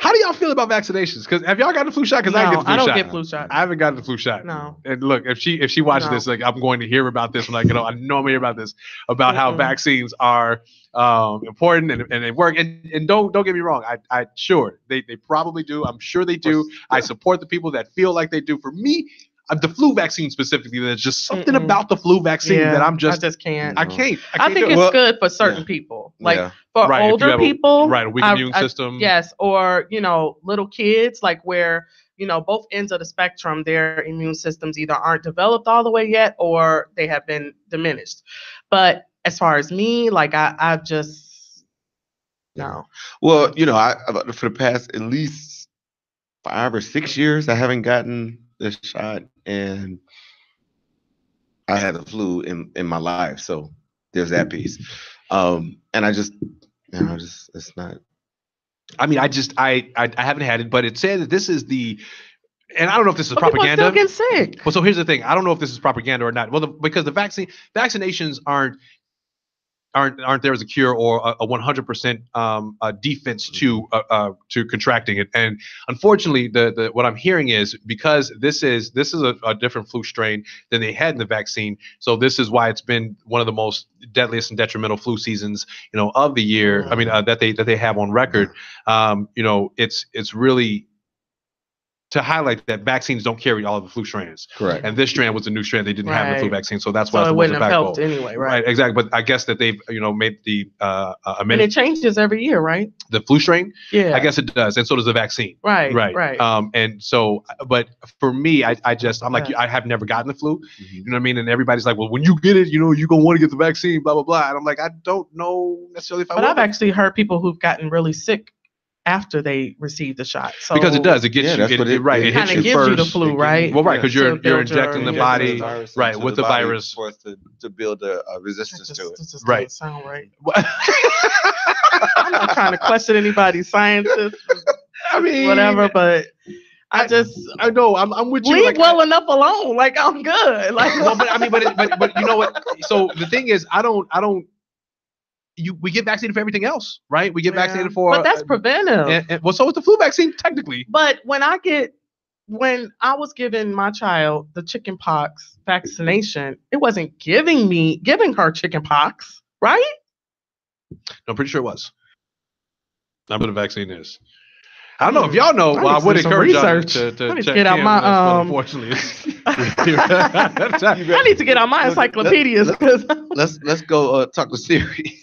How do y'all feel about vaccinations? Because have y'all gotten the flu shot? Because I don't get flu shot. I haven't gotten the flu shot. No. And look, if she watches this, like, I'm going to hear about this. I know I'm going to hear about this, about how vaccines are important and they work. And don't get me wrong. I sure they probably do. I'm sure they do. I support the people that feel like they do. For me, the flu vaccine specifically, there's just something about the flu vaccine that I just can't. I can't. I think it's good for certain people, like for older people, a weak immune system. Yes, or little kids, like where both ends of the spectrum, their immune systems either aren't developed all the way yet or they have been diminished. But as far as me, like I just no. Well, I for the past at least 5 or 6 years, I haven't gotten the shot, and I had the flu in my life, so there's that piece. And I just, it's not. I mean, I haven't had it, but it said that this is the, and I don't know if this is But people are propaganda. still getting sick. Well, so here's the thing. I don't know if this is propaganda or not. Well, because the vaccinations aren't there as a cure or a 100% defense to contracting it. And unfortunately, the what I'm hearing is because this is a different flu strain than they had in the vaccine. So this is why it's been one of the most deadliest and detrimental flu seasons, of the year. I mean, that they have on record. It's really to highlight that vaccines don't carry all of the flu strands. Correct. And this strand was a new strand they didn't have in the flu vaccine, so that's why So it's it the most wouldn't have helped impactful. anyway, right? Exactly. But I guess that they've, made the And amendment. it changes every year, right? The flu strain, Yeah. I guess it does, and so does the vaccine. Right. And so, but for me, I'm like, Yeah. I have never gotten the flu. Mhm. You know what I mean? And everybody's like, well, when you get it, you're gonna want to get the vaccine, blah blah blah. And I'm like, I don't know necessarily if I But will. I've actually heard people who've gotten really sick after they received the shot. So because it does, it gets Yeah, you, that's what it- right. it It kind hits of you gives first. you the flu, right? Well, right, because To you're build injecting your the body, immune system. right, with the virus. for us to build a resistance That to it. just Right. doesn't sound right. I'm not trying to question anybody's scientists, I mean, whatever, but I know I'm with you. leave like, well enough alone. Like I'm good. Like well, but I mean, but you know what? So the thing is, we get vaccinated for everything else, right? We get vaccinated for, but that's preventive. well, so is the flu vaccine technically. But when I was giving my child the chickenpox vaccination, it wasn't giving her chickenpox, right? I'm pretty sure it was. That's what the vaccine is. I don't know if y'all know. I Well, I need to would do some encourage y'all research. to I need to check get out in my, with us, but unfortunately, I need to get out my encyclopedias because Let's go talk to Siri.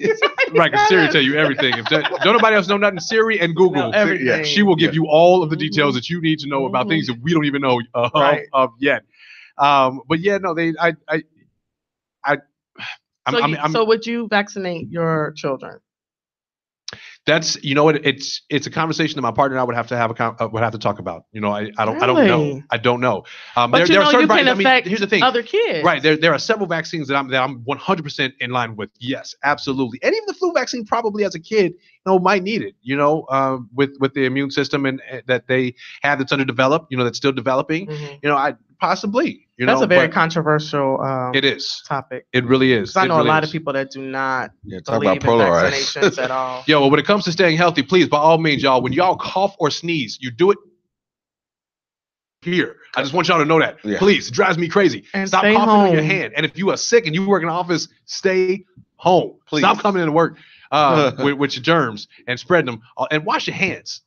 right, because Siri tell you everything. If don't nobody else know nothing, Siri and Google, everything. she will give you all of the details that you need to know about things that we don't even know Right. of yet. But yeah, no, So would you vaccinate your children? That's it's a conversation that my partner and I would have to talk about. I don't know. Really? I don't know. But there are certain you can vaccines- affect here's the thing. other kids. Right. There are several vaccines that I'm 100% in line with. Yes, absolutely. And even the flu vaccine probably as a kid, might need it, with the immune system and that they have that's underdeveloped, that's still developing, Mhm. I possibly, That's a very but controversial it is. topic. It really is. Because I It know really a lot is. of people that do not Talk believe about in polarized. vaccinations at all. Yo, well, when it comes to staying healthy, please, by all means, y'all, when y'all cough or sneeze, you do it here. I just want y'all to know that. Yeah. Please, it drives me crazy. And Stop stay coughing on your home. hand. And if you are sick and you work in an office, stay home. Please. Stop coming into work with your germs and spreading them. And wash your hands.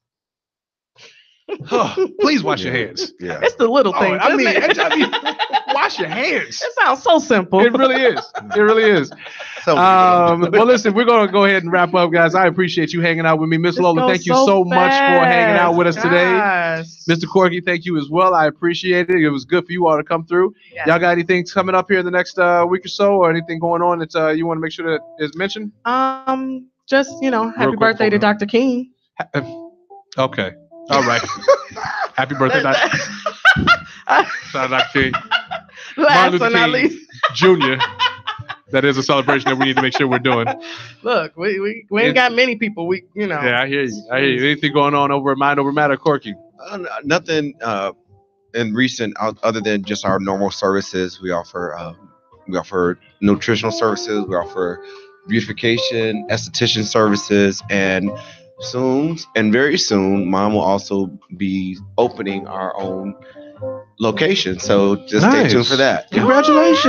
Please wash your hands. Yeah. It's the little Oh, things. I mean, isn't it? wash your hands. It sounds so simple. It really is. It really is. Well, listen, we're going to go ahead and wrap up, guys. I appreciate you hanging out with me. Miss This Lola, goes thank you so much for hanging out with us today. Gosh. Mr. Corky, thank you as well. I appreciate it. It was good for you all to come through. Yes. Y'all got anything coming up here in the next week or so, or anything going on that you want to make sure that is mentioned? Just happy quick birthday to for- Dr. King. Okay. All right. Happy birthday, Dr. King. Last Luther but not King. least, Jr. That is a celebration that we need to make sure we're doing. look, we ain't got many people. Yeah, I hear you. Anything going on over at Mind Over Matter, Corky? Nothing in recent other than just our normal services. We offer nutritional services. We offer beautification, esthetician services, and very soon, Mom will also be opening our own location. So just stay tuned for that. Congratulations.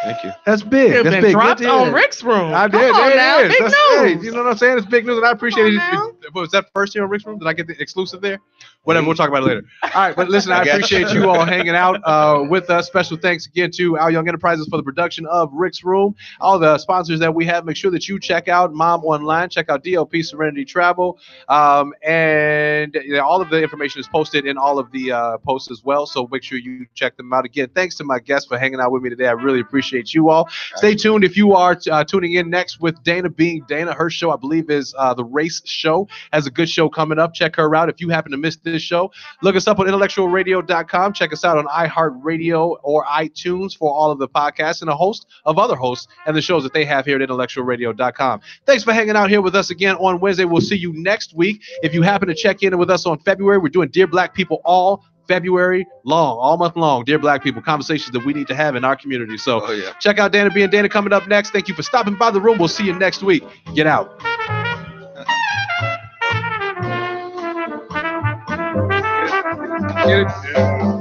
Thank you. That's big. You've That's been big. dropped Good on deal. Rick's room. I did. Come on There now, it is. big That's, news. hey, you know what I'm saying? It's big news, and I appreciate it. Come on Was that first here on Rick's Room? Did I get the exclusive there? Whatever. We'll talk about it later. All right, but listen, I I guess. appreciate you all hanging out with us. Special thanks again to Our Young Enterprises for the production of Rick's Room. All the sponsors that we have, make sure that you check out Mom Online, check out DLP Serenity Travel, and all of the information is posted in all of the posts as well. So make sure you check them out. Again, thanks to my guests for hanging out with me today. I really appreciate you all. Stay tuned if you are tuning in next with Dana. Being Dana, her show I believe is the Race Show. has a good show coming up. Check her out if you happen to miss this show. Look us up on IntellectualRadio.com. Check us out on iHeartRadio or iTunes for all of the podcasts and a host of other hosts and the shows that they have here at IntellectualRadio.com. Thanks for hanging out here with us again on Wednesday. We'll see you next week. If you happen to check in with us on February, we're doing Dear Black People all February long, all month long. Dear Black People, conversations that we need to have in our community. So check out Dana B and Dana coming up next. Thank you for stopping by the room. We'll see you next week. Get out. Get it.